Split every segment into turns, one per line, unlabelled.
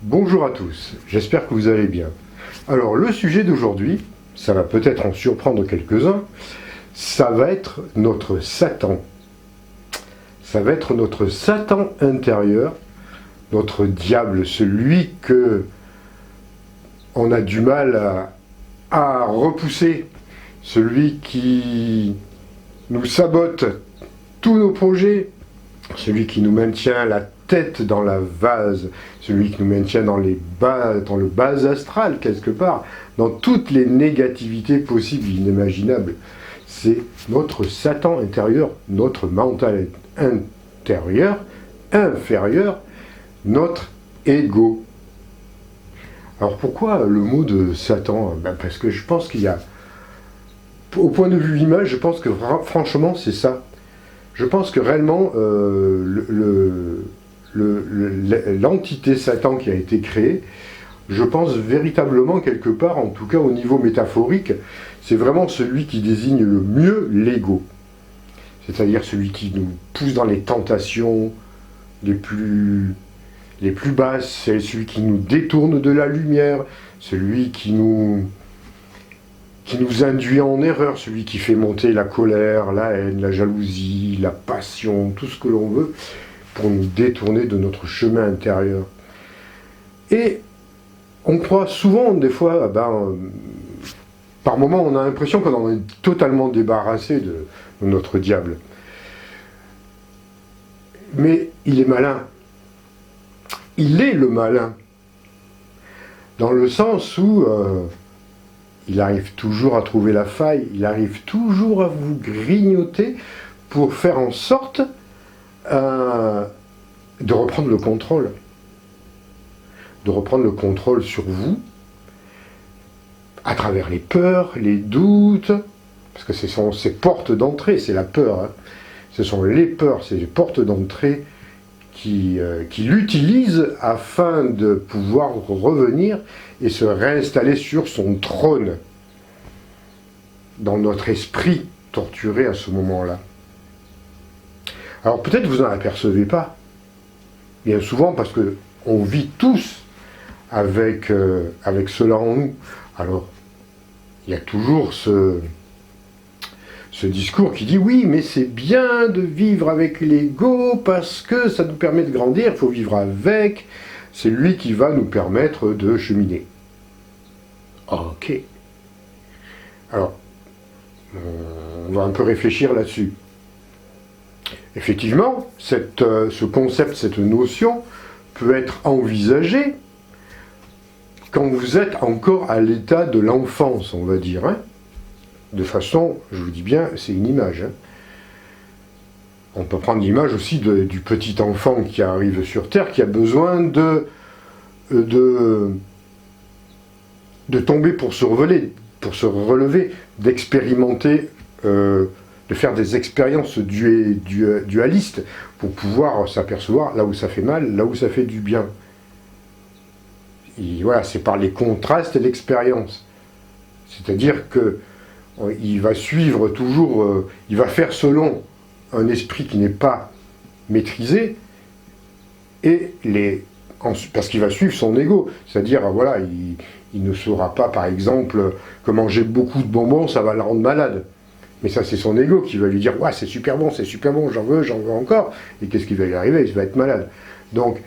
Bonjour à tous, j'espère que vous allez bien. Alors le sujet d'aujourd'hui, ça va peut-être en surprendre quelques-uns, ça va être notre Satan. Ça va être notre Satan intérieur, notre diable, celui que on a du mal à repousser, celui qui nous sabote tous nos projets, celui qui nous maintient la tête dans la vase, celui qui nous maintient dans le bas astral quelque part, dans toutes les négativités possibles et inimaginables. C'est notre Satan intérieur, notre mental intérieur, inférieur, notre ego. Alors pourquoi le mot de Satan ? Parce que je pense qu'il y a, au point de vue image, je pense que franchement c'est ça. Je pense que réellement l'entité Satan qui a été créée, je pense véritablement quelque part, en tout cas au niveau métaphorique, c'est vraiment celui qui désigne le mieux l'ego. C'est-à-dire celui qui nous pousse dans les tentations les plus basses, c'est celui qui nous détourne de la lumière, celui qui nous induit en erreur, celui qui fait monter la colère, la haine, la jalousie, la passion, tout ce que l'on veut, pour nous détourner de notre chemin intérieur. Et on croit souvent, des fois, par moments, on a l'impression qu'on en est totalement débarrassé de notre diable. Mais il est malin. Il est le malin. Dans le sens où il arrive toujours à trouver la faille, il arrive toujours à vous grignoter pour faire en sorte de reprendre le contrôle. De reprendre le contrôle sur vous, à travers les peurs, les doutes, parce que ce sont ces portes d'entrée, c'est la peur. Hein. Ce sont les peurs, c'est les portes d'entrée qui l'utilise afin de pouvoir revenir et se réinstaller sur son trône dans notre esprit torturé à ce moment-là. Alors peut-être vous n'en apercevez pas, bien souvent parce que on vit tous avec cela en nous. Alors il y a toujours ce discours qui dit oui, mais c'est bien de vivre avec l'ego parce que ça nous permet de grandir, il faut vivre avec, c'est lui qui va nous permettre de cheminer. Ok. Alors, on va un peu réfléchir là-dessus. Effectivement, ce concept, cette notion peut être envisagée quand vous êtes encore à l'état de l'enfance, on va dire, hein. De façon, je vous dis bien, c'est une image. Hein. On peut prendre l'image aussi du petit enfant qui arrive sur Terre, qui a besoin de tomber pour se relever, d'expérimenter, de faire des expériences dualistes pour pouvoir s'apercevoir là où ça fait mal, là où ça fait du bien. Et voilà, c'est par les contrastes et l'expérience. C'est-à-dire que il va suivre toujours, il va faire selon un esprit qui n'est pas maîtrisé, parce qu'il va suivre son ego. C'est-à-dire, voilà, il ne saura pas, par exemple, que manger beaucoup de bonbons, ça va le rendre malade. Mais ça, c'est son ego qui va lui dire « Ouais, c'est super bon, j'en veux encore. » Et qu'est-ce qui va lui arriver ? Il va être malade. Donc,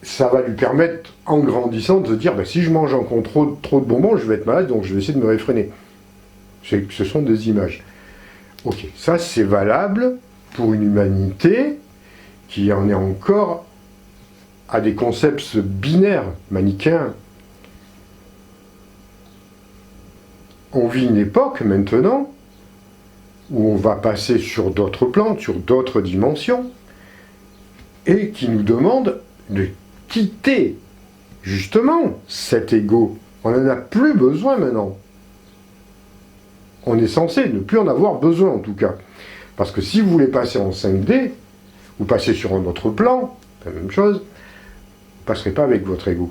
ça va lui permettre, en grandissant, de se dire si je mange encore trop de bonbons, je vais être malade, donc je vais essayer de me réfréner. Ce sont des images. Ok, ça c'est valable pour une humanité qui en est encore à des concepts binaires, manichéens. On vit une époque maintenant où on va passer sur d'autres plans, sur d'autres dimensions, et qui nous demande de quitter justement cet ego. On n'en a plus besoin maintenant. On est censé ne plus en avoir besoin en tout cas. Parce que si vous voulez passer en 5D, ou passer sur un autre plan, la même chose, vous ne passerez pas avec votre ego,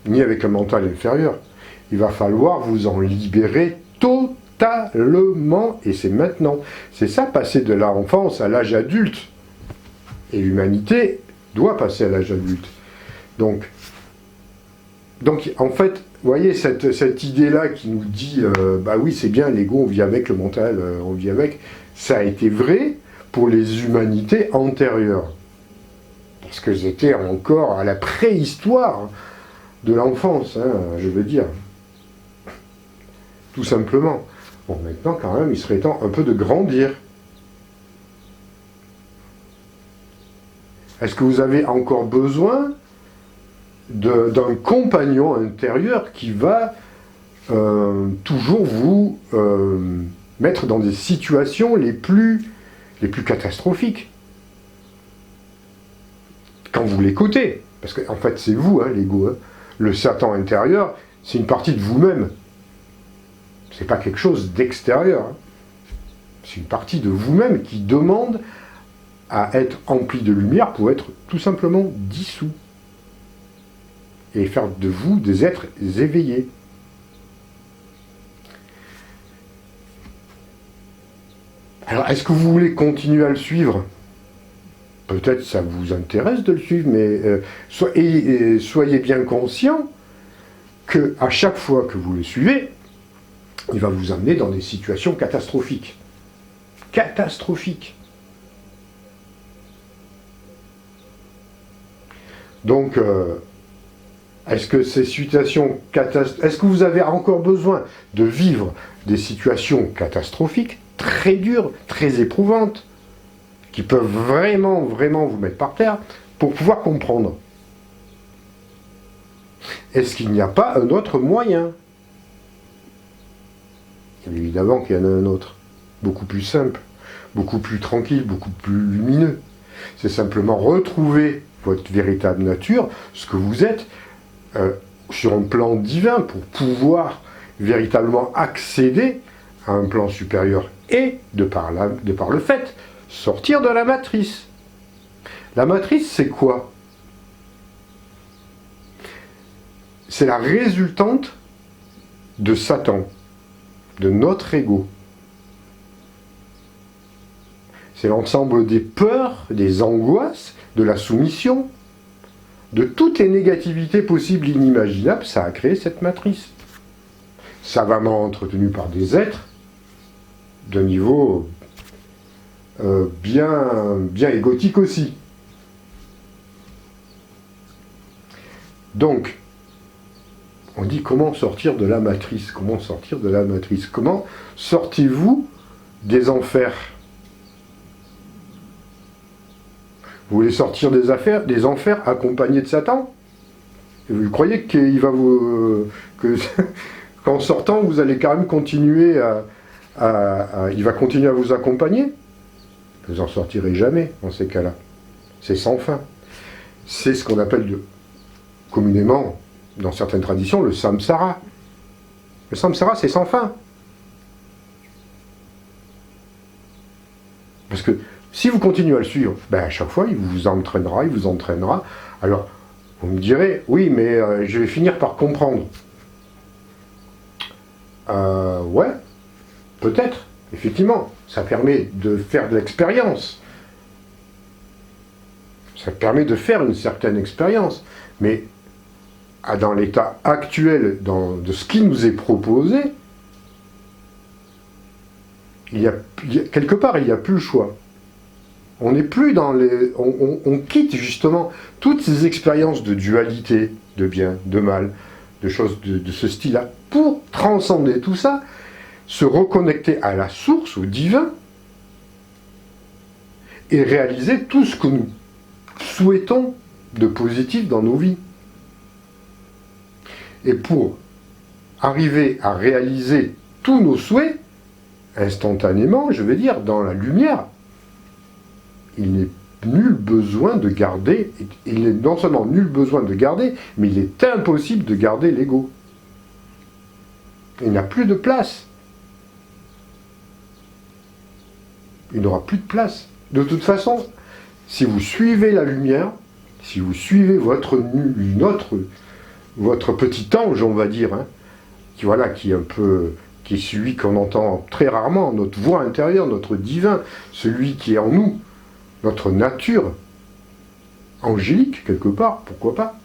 ni avec un mental inférieur. Il va falloir vous en libérer totalement, et c'est maintenant. C'est ça, passer de l'enfance à l'âge adulte. Et l'humanité doit passer à l'âge adulte. Donc en fait, vous voyez, cette idée-là qui nous dit, bah oui, c'est bien, l'ego, on vit avec, le mental, on vit avec, ça a été vrai pour les humanités antérieures. Parce qu'elles étaient encore à la préhistoire de l'enfance, hein, je veux dire. Tout simplement. Bon, maintenant, quand même, il serait temps un peu de grandir. Est-ce que vous avez encore besoin d'un compagnon intérieur qui va toujours vous mettre dans des situations les plus catastrophiques quand vous l'écoutez? Parce qu'en fait, c'est vous, hein, l'ego. Hein. Le Satan intérieur, c'est une partie de vous-même. C'est pas quelque chose d'extérieur. Hein. C'est une partie de vous-même qui demande à être empli de lumière pour être tout simplement dissous. Et faire de vous des êtres éveillés. Alors, est-ce que vous voulez continuer à le suivre? Peut-être ça vous intéresse de le suivre, mais soyez bien conscient qu'à chaque fois que vous le suivez, il va vous amener dans des situations catastrophiques. Catastrophiques. Donc, est-ce que ces situations est-ce que vous avez encore besoin de vivre des situations catastrophiques, très dures, très éprouvantes, qui peuvent vraiment, vraiment vous mettre par terre, pour pouvoir comprendre? Est-ce qu'il n'y a pas un autre moyen? Évidemment qu'il y en a un autre, beaucoup plus simple, beaucoup plus tranquille, beaucoup plus lumineux. C'est simplement retrouver votre véritable nature, ce que vous êtes, sur un plan divin, pour pouvoir véritablement accéder à un plan supérieur et, de par le fait, sortir de la matrice. La matrice, c'est quoi? C'est la résultante de Satan, de notre ego. C'est l'ensemble des peurs, des angoisses, de la soumission, de toutes les négativités possibles et inimaginables. Ça a créé cette matrice. Savamment entretenue par des êtres de niveau bien égotique aussi. Donc, on dit comment sortir de la matrice? Comment sortir de la matrice? Comment sortez-vous des enfers? Vous voulez sortir des enfers accompagnés de Satan? Vous croyez qu'il va vous... qu'en sortant, vous allez quand même continuer il va continuer à vous accompagner? Vous n'en sortirez jamais dans ces cas-là. C'est sans fin. C'est ce qu'on appelle communément, dans certaines traditions, le samsara. Le samsara, c'est sans fin. Parce que si vous continuez à le suivre, ben à chaque fois, il vous entraînera. Alors, vous me direz, oui, mais je vais finir par comprendre. Ouais, peut-être, effectivement. Ça permet de faire de l'expérience. Ça permet de faire une certaine expérience. Mais dans l'état actuel de ce qui nous est proposé, quelque part, il n'y a plus le choix. On n'est plus dans les... On quitte justement toutes ces expériences de dualité, de bien, de mal, de choses de ce style-là, pour transcender tout ça, se reconnecter à la source, au divin, et réaliser tout ce que nous souhaitons de positif dans nos vies. Et pour arriver à réaliser tous nos souhaits, instantanément, je vais dire, dans la lumière, il n'est nul besoin de garder, il n'est non seulement nul besoin de garder, mais il est impossible de garder l'ego. Il n'a plus de place. Il n'aura plus de place. De toute façon, si vous suivez la lumière, si vous suivez votre petit ange, on va dire, hein, qui est celui qu'on entend très rarement, notre voix intérieure, notre divin, celui qui est en nous, notre nature angélique, quelque part, pourquoi pas,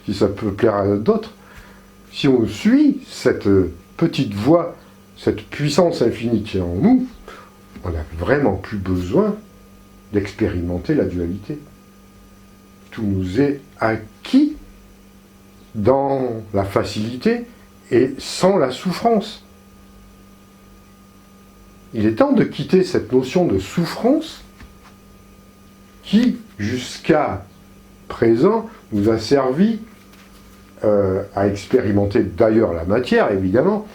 si ça peut plaire à d'autres, si on suit cette petite voie, cette puissance infinie qui est en nous, on n'a vraiment plus besoin d'expérimenter la dualité. Tout nous est acquis dans la facilité et sans la souffrance. Il est temps de quitter cette notion de souffrance qui, jusqu'à présent, nous a servi à expérimenter d'ailleurs la matière, évidemment,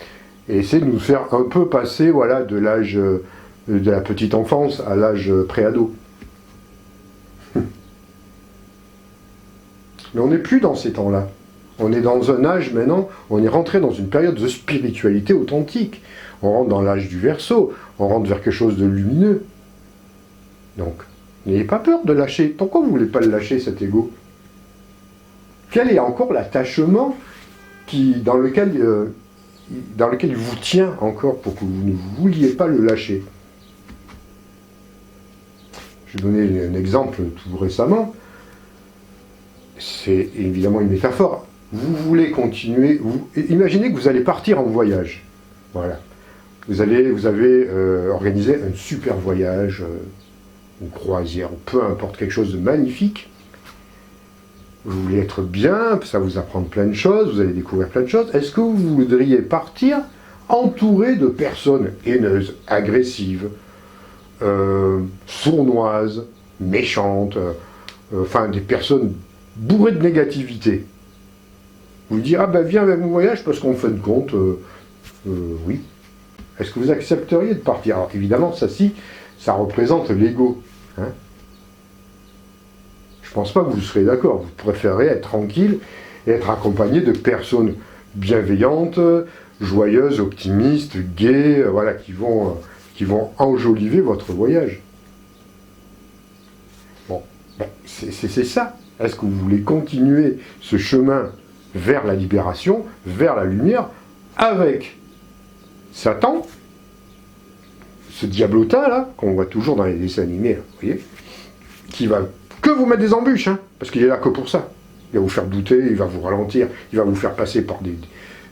et essayer de nous faire un peu passer voilà, de l'âge de la petite enfance à l'âge préado. Mais on n'est plus dans ces temps-là. On est dans un âge maintenant, on est rentré dans une période de spiritualité authentique. On rentre dans l'âge du Verseau, on rentre vers quelque chose de lumineux. Donc, n'ayez pas peur de lâcher. Pourquoi vous ne voulez pas le lâcher, cet ego? Quel est encore l'attachement dans lequel il vous tient encore pour que vous ne vouliez pas le lâcher? Je vais donner un exemple tout récemment. C'est évidemment une métaphore. Vous voulez continuer, imaginez que vous allez partir en voyage. Voilà. Vous avez organisé un super voyage, une croisière, peu importe, quelque chose de magnifique. Vous voulez être bien, ça va vous apprendre plein de choses, vous allez découvrir plein de choses. Est-ce que vous voudriez partir entouré de personnes haineuses, agressives, sournoises, méchantes, enfin des personnes bourrées de négativité? Vous dites, ah ben viens avec mon voyage parce qu'en fin de compte, oui. Est-ce que vous accepteriez de partir? Alors évidemment, ça représente l'ego. Hein. Je ne pense pas que vous serez d'accord. Vous préférez être tranquille et être accompagné de personnes bienveillantes, joyeuses, optimistes, gaies, voilà, qui vont enjoliver votre voyage. Bon, ben, c'est ça. Est-ce que vous voulez continuer ce chemin vers la libération, vers la lumière, avec Satan, ce diablotin là, qu'on voit toujours dans les dessins animés, vous voyez, qui va que vous mettre des embûches, hein, parce qu'il est là que pour ça. Il va vous faire douter, il va vous ralentir, il va vous faire passer par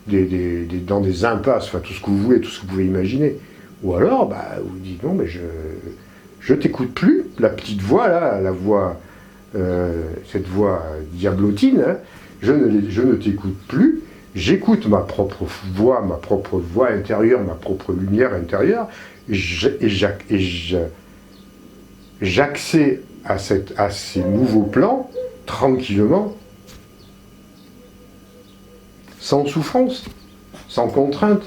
dans des impasses, enfin tout ce que vous voulez, tout ce que vous pouvez imaginer. Ou alors, bah, vous dites non, mais je t'écoute plus, la petite voix là, la voix, cette voix diablotine, hein, je ne t'écoute plus, j'écoute ma propre voix intérieure, ma propre lumière intérieure, et j'accède à ces nouveaux plans tranquillement, sans souffrance, sans contrainte.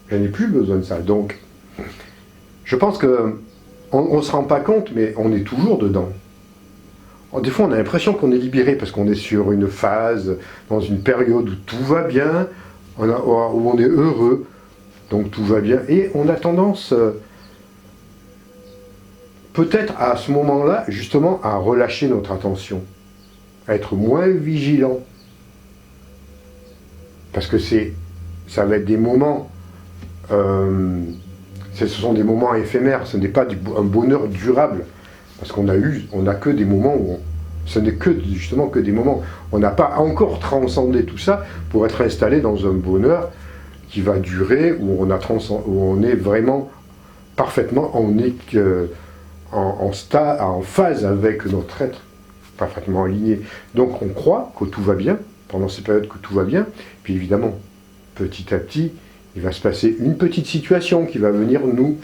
Je n'ai plus besoin de ça. Donc, je pense qu'on ne se rend pas compte, mais on est toujours dedans. Des fois, on a l'impression qu'on est libéré parce qu'on est sur une phase, dans une période où tout va bien, où on est heureux, donc tout va bien. Et on a tendance, peut-être à ce moment-là, justement, à relâcher notre attention, à être moins vigilant. Parce que ça va être des moments, ce sont des moments éphémères, ce n'est pas un bonheur durable. Parce qu'on n'a que des moments où ce n'est justement que des moments. On n'a pas encore transcendé tout ça pour être installé dans un bonheur qui va durer, où on est vraiment parfaitement en phase avec notre être, parfaitement aligné. Donc on croit que tout va bien, pendant ces périodes que tout va bien, puis évidemment, petit à petit, il va se passer une petite situation qui va venir nous,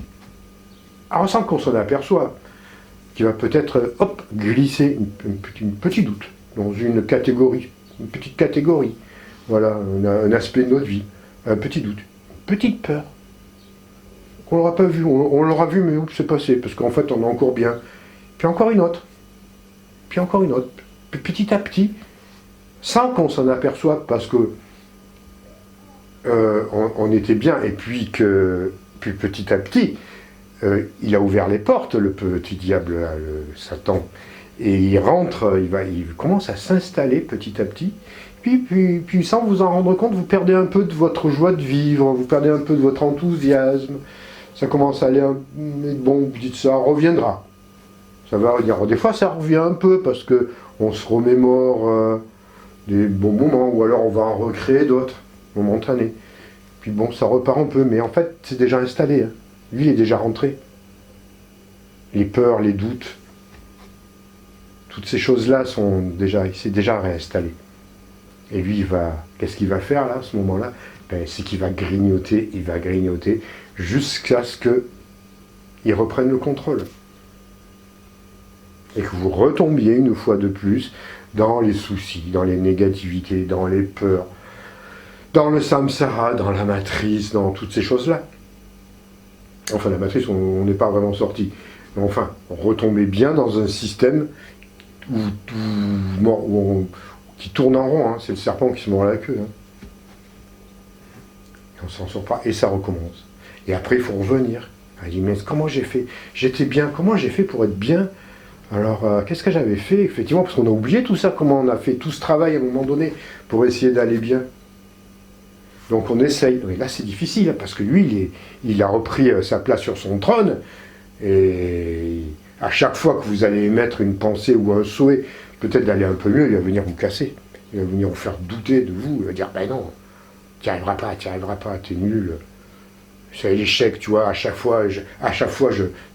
sans qu'on s'en aperçoive, qui va peut-être, glisser un petit doute dans une petite catégorie. Voilà, un aspect de notre vie, un petit doute, une petite peur. On l'aura pas vu, on l'aura vu, mais où c'est passé, parce qu'en fait, on est encore bien. Puis encore une autre. Puis encore une autre. Puis petit à petit, sans qu'on s'en aperçoive, parce que on était bien, et puis petit à petit, il a ouvert les portes, le petit diable, le Satan, et il rentre, il commence à s'installer petit à petit, puis sans vous en rendre compte, vous perdez un peu de votre joie de vivre, vous perdez un peu de votre enthousiasme, ça commence à aller, bon, vous dites ça reviendra, ça va revenir. Des fois ça revient un peu, parce que on se remémore des bons moments, ou alors on va en recréer d'autres, momentanés. Puis bon, ça repart un peu, mais en fait, c'est déjà installé. Hein. Lui, il est déjà rentré. Les peurs, les doutes, toutes ces choses-là sont déjà, il s'est déjà réinstallé. Et lui, qu'est-ce qu'il va faire là, à ce moment-là? C'est qu'il va grignoter, jusqu'à ce qu'il reprenne le contrôle. Et que vous retombiez une fois de plus dans les soucis, dans les négativités, dans les peurs, dans le samsara, dans la matrice, dans toutes ces choses-là. Enfin, la matrice, on n'est pas vraiment sorti. Mais enfin, on retombait bien dans un système qui tourne en rond. Hein. C'est le serpent qui se mord la queue. Hein. Et on s'en sort pas. Et ça recommence. Et après, il faut revenir. Il dit, mais comment j'ai fait? J'étais bien. Comment j'ai fait pour être bien? Alors, qu'est-ce que j'avais fait? Effectivement, parce qu'on a oublié tout ça. Comment on a fait tout ce travail à un moment donné pour essayer d'aller bien. Donc on essaye. Mais là, c'est difficile, hein, parce que lui, il a repris sa place sur son trône. Et à chaque fois que vous allez émettre une pensée ou un souhait, peut-être d'aller un peu mieux, il va venir vous casser. Il va venir vous faire douter de vous. Il va dire, ben non, tu n'y arriveras pas, t'es nul. C'est l'échec, tu vois. À chaque fois,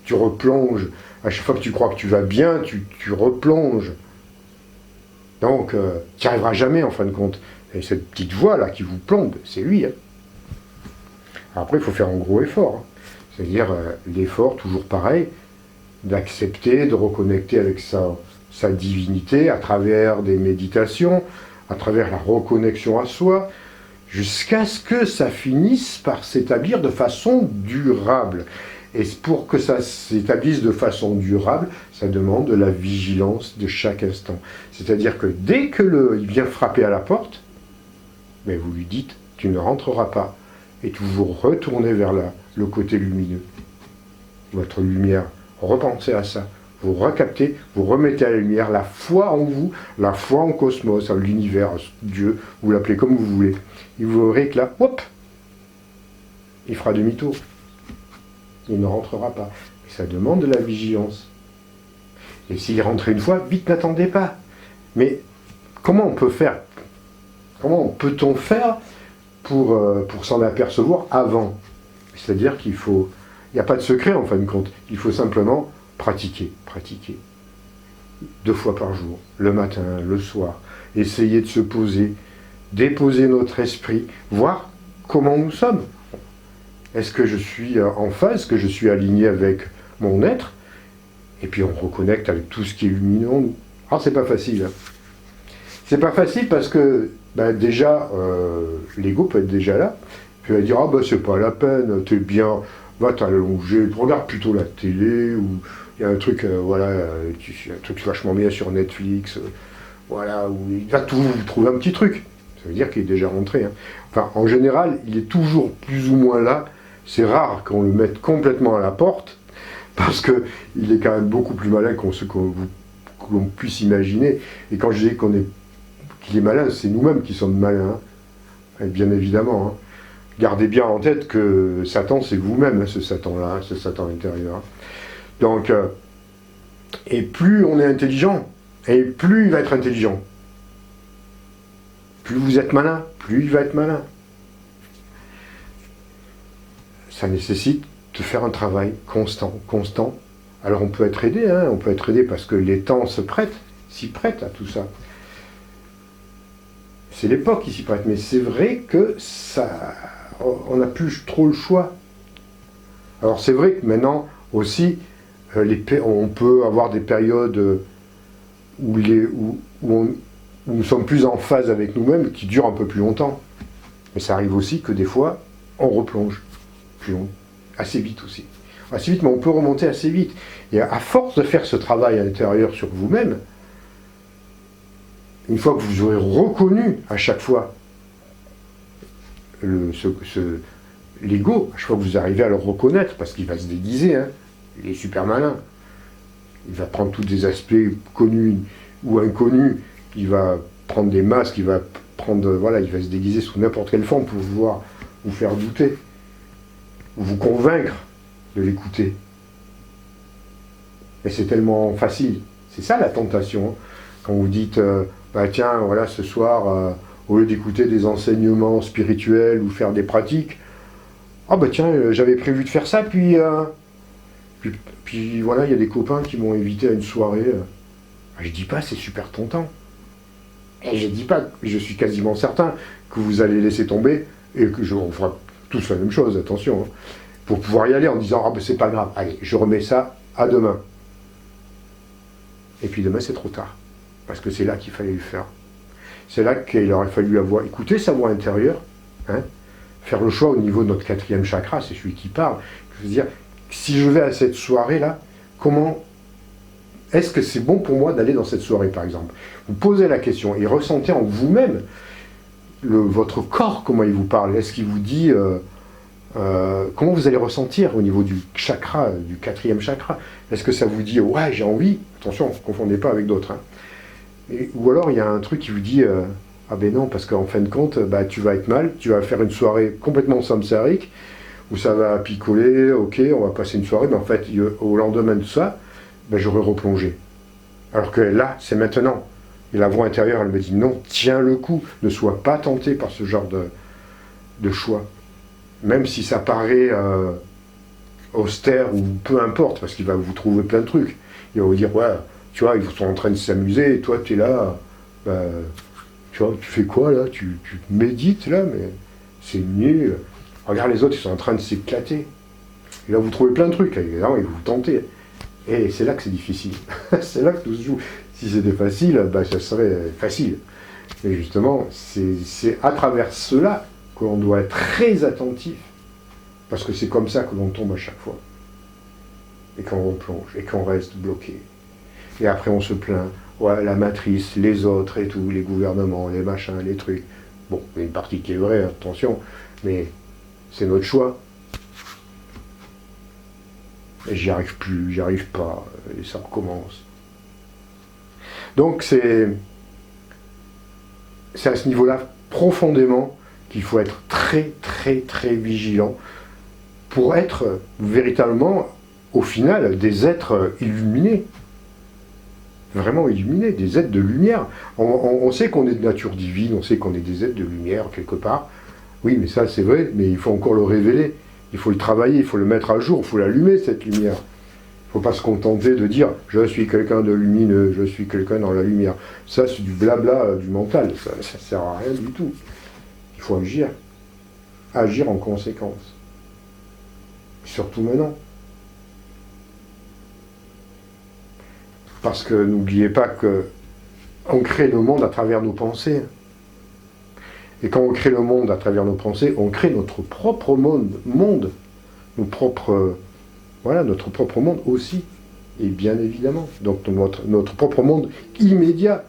tu replonges. À chaque fois que tu crois que tu vas bien, tu replonges. Donc, tu n'y arriveras jamais, en fin de compte. Et cette petite voix-là qui vous plombe, c'est lui. Hein. Après, il faut faire un gros effort. Hein. C'est-à-dire l'effort, toujours pareil, d'accepter, de reconnecter avec sa divinité à travers des méditations, à travers la reconnexion à soi, jusqu'à ce que ça finisse par s'établir de façon durable. Et pour que ça s'établisse de façon durable, ça demande de la vigilance de chaque instant. C'est-à-dire que dès que il vient frapper à la porte, mais vous lui dites, tu ne rentreras pas. Et vous retournez vers le côté lumineux. Votre lumière, repensez à ça. Vous recaptez, vous remettez à la lumière la foi en vous, la foi en cosmos, en l'univers, Dieu, vous l'appelez comme vous voulez. Et vous verrez que là, hop, il fera demi-tour. Il ne rentrera pas. Et ça demande de la vigilance. Et s'il est rentré une fois, vite, n'attendez pas. Mais comment on peut faire? Comment peut-on faire pour s'en apercevoir avant? C'est-à-dire qu'il faut... Il n'y a pas de secret en fin de compte. Il faut simplement pratiquer. 2 fois par jour, le matin, le soir. Essayer de se poser, déposer notre esprit, voir comment nous sommes. Est-ce que je suis en phase? Est-ce que je suis aligné avec mon être? Et puis on reconnecte avec tout ce qui est lumineux en nous. Alors c'est pas facile. Hein. C'est pas facile parce que déjà, l'ego peut être déjà là. Puis il va dire, c'est pas la peine, t'es bien, va t'allonger, regarde plutôt la télé, ou il y a un truc, un truc vachement bien sur Netflix, où il va tout trouver un petit truc. Ça veut dire qu'il est déjà rentré. Hein. Enfin, en général, il est toujours plus ou moins là. C'est rare qu'on le mette complètement à la porte, parce qu'il est quand même beaucoup plus malin qu'on puisse imaginer. Et quand je dis qu'il est malin, c'est nous-mêmes qui sommes malins, hein. Bien évidemment. Hein. Gardez bien en tête que Satan, c'est vous-même, hein, ce Satan-là, hein, ce Satan intérieur. Hein. Donc, et plus on est intelligent, et plus il va être intelligent. Plus vous êtes malin, plus il va être malin. Ça nécessite de faire un travail constant. Alors on peut être aidé, hein, parce que les temps s'y prêtent à tout ça. C'est l'époque qui s'y prête, mais c'est vrai que on n'a plus trop le choix. Alors c'est vrai que maintenant aussi, on peut avoir des périodes où nous sommes plus en phase avec nous-mêmes, qui durent un peu plus longtemps. Mais ça arrive aussi que des fois, on replonge plus long, assez vite aussi. Assez vite, mais on peut remonter assez vite. Et à force de faire ce travail à l'intérieur sur vous-même, une fois que vous aurez reconnu à chaque fois l'ego, à chaque fois que vous arrivez à le reconnaître, parce qu'il va se déguiser, hein, il est super malin, il va prendre tous des aspects connus ou inconnus, il va prendre des masques, il va se déguiser sous n'importe quelle forme pour pouvoir vous faire douter, ou vous convaincre de l'écouter. Et c'est tellement facile, c'est ça la tentation, hein. Quand vous dites, bah tiens, voilà, ce soir, au lieu d'écouter des enseignements spirituels ou faire des pratiques, ah bah tiens, j'avais prévu de faire ça, puis voilà, il y a des copains qui m'ont invité à une soirée. Je dis pas, c'est super tentant. Et je dis pas, je suis quasiment certain que vous allez laisser tomber et que on fera tous la même chose, attention, hein, pour pouvoir y aller en disant, ah ben c'est pas grave, allez, je remets ça à demain. Et puis demain c'est trop tard, parce que c'est là qu'il fallait le faire. C'est là qu'il aurait fallu écouter sa voix intérieure, hein, faire le choix au niveau de notre 4e chakra, c'est celui qui parle. Je veux dire, si je vais à cette soirée-là, comment est-ce que c'est bon pour moi d'aller dans cette soirée, par exemple? Vous posez la question et ressentez en vous-même votre corps, comment il vous parle. Est-ce qu'il vous dit comment vous allez ressentir au niveau du chakra, du 4e chakra? Est-ce que ça vous dit ouais, j'ai envie? Attention, ne confondez pas avec d'autres. Hein. Ou alors il y a un truc qui vous dit ah ben non, parce qu'en fin de compte, bah, tu vas être mal, tu vas faire une soirée complètement samsarique, où ça va picoler, ok, on va passer une soirée, mais en fait, au lendemain de ça, ben, j'aurais replongé. Alors que là, c'est maintenant. Et la voix intérieure, elle me dit non, tiens le coup, ne sois pas tenté par ce genre de choix. Même si ça paraît austère ou peu importe, parce qu'il va vous trouver plein de trucs. Il va vous dire, ouais, tu vois, ils sont en train de s'amuser, et toi, tu es là, ben, tu vois, tu fais quoi là, tu médites là, mais c'est nul. Regarde les autres, ils sont en train de s'éclater. Il va vous trouver plein de trucs, évidemment, il va vous tenter. Et c'est là que c'est difficile. C'est là que tout se joue. Si c'était facile, bah, ça serait facile. Et justement, c'est à travers cela que l'on doit être très attentif. Parce que c'est comme ça que l'on tombe à chaque fois. Et qu'on replonge, et qu'on reste bloqué. Et après on se plaint. Ouais, la matrice, les autres et tout, les gouvernements, les machins, les trucs. Bon, il y a une partie qui est vraie, attention, mais c'est notre choix. Et j'y arrive plus, j'y arrive pas, et ça recommence. Donc c'est à ce niveau-là, profondément, qu'il faut être très, très, très vigilant pour être véritablement, au final, des êtres illuminés. Vraiment illuminés, des êtres de lumière. On sait qu'on est de nature divine, on sait qu'on est des êtres de lumière, quelque part. Oui, mais ça, c'est vrai, mais il faut encore le révéler. Il faut le travailler, il faut le mettre à jour, il faut l'allumer, cette lumière. Il ne faut pas se contenter de dire « je suis quelqu'un de lumineux, je suis quelqu'un dans la lumière ». Ça, c'est du blabla du mental, ça ne sert à rien du tout. Il faut agir. Agir en conséquence. Surtout maintenant. Parce que n'oubliez pas qu'on crée le monde à travers nos pensées. Et quand on crée le monde à travers nos pensées, on crée notre propre monde, notre propre monde aussi, et bien évidemment. Donc notre propre monde immédiat,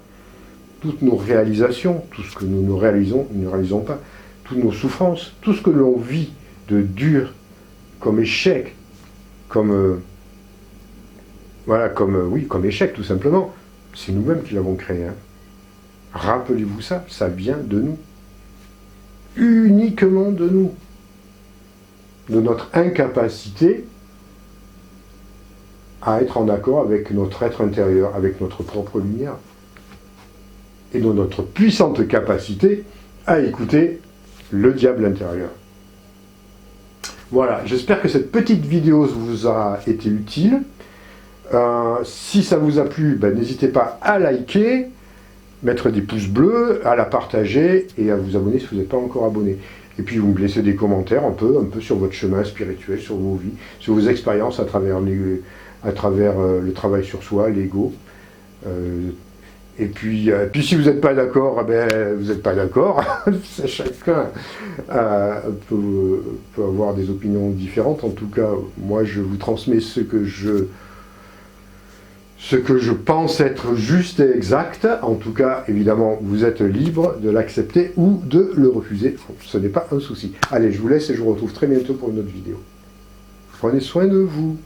toutes nos réalisations, tout ce que nous ne réalisons pas, toutes nos souffrances, tout ce que l'on vit de dur, comme échec, comme échec tout simplement, c'est nous-mêmes qui l'avons créé. Hein. Rappelez-vous ça, ça vient de nous. Uniquement de nous, de notre incapacité à être en accord avec notre être intérieur, avec notre propre lumière, et de notre puissante capacité à écouter le diable intérieur. Voilà, j'espère que cette petite vidéo vous a été utile. Si ça vous a plu, ben, n'hésitez pas à liker, mettre des pouces bleus, à la partager et à vous abonner si vous n'êtes pas encore abonné. Et puis vous me laissez des commentaires un peu sur votre chemin spirituel, sur vos vies, sur vos expériences à travers le travail sur soi, l'ego. Et puis si vous n'êtes pas d'accord, ben, vous n'êtes pas d'accord. Chacun peut avoir des opinions différentes. En tout cas, moi je vous transmets ce que je pense être juste et exact. En tout cas, évidemment, vous êtes libre de l'accepter ou de le refuser. Ce n'est pas un souci. Allez, je vous laisse et je vous retrouve très bientôt pour une autre vidéo. Prenez soin de vous.